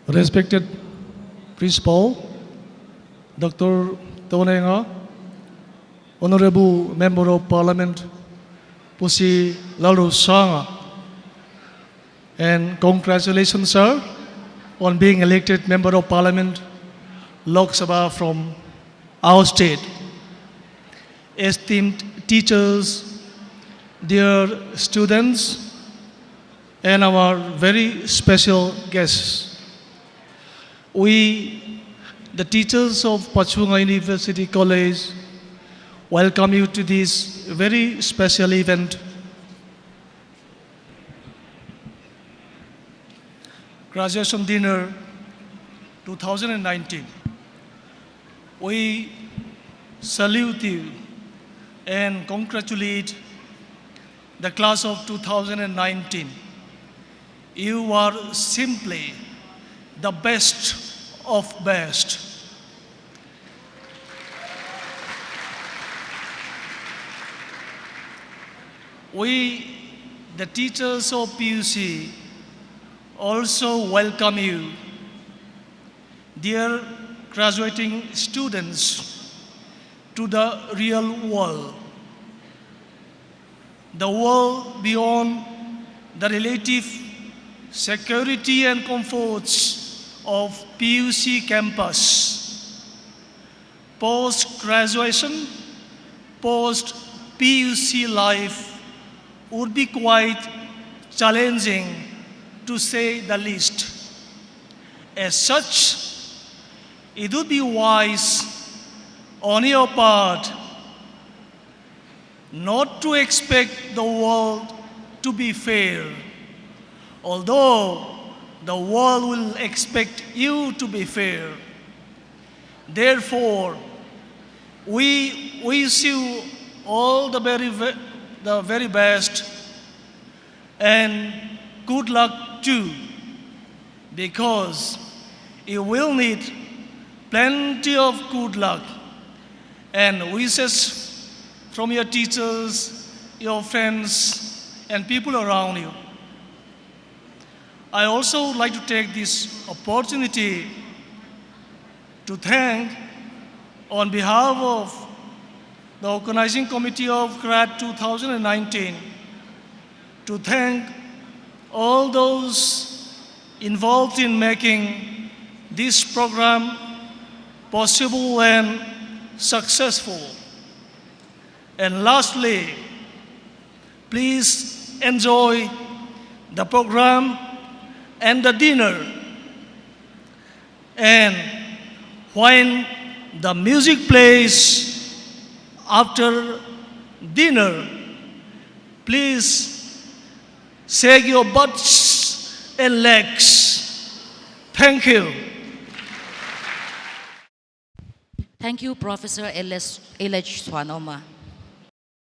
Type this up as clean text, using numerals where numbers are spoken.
Respected Principal, Dr. Chhuanawma, Honorable Member of Parliament, PUC L.H Chhuanawma, and congratulations, sir, on being elected Member of Parliament, Lok Sabha from our state. Esteemed teachers, dear students, and our very special guests. We, the teachers of Pachhunga University College, welcome you to this very special event. Graduation Dinner 2019. We salute you and congratulate the class of 2019. You are simply the best of best. We, the teachers of PUC, also welcome you, dear graduating students, to the real world. The world beyond the relative security and comforts of PUC campus. Post-graduation, post-PUC life would be quite challenging, to say the least. As such, it would be wise on your part not to expect the world to be fair, although the world will expect you to be fair. Therefore, we wish you all the very best and good luck too, because you will need plenty of good luck and wishes from your teachers, your friends, and people around you. I also would like to take this opportunity to thank, on behalf of the organizing committee of Grad 2019, to thank all those involved in making this program possible and successful. And lastly, please enjoy the program and the dinner. And when the music plays after dinner, please shake your butts and legs. Thank you. Thank you, Professor L.H Chhuanawma.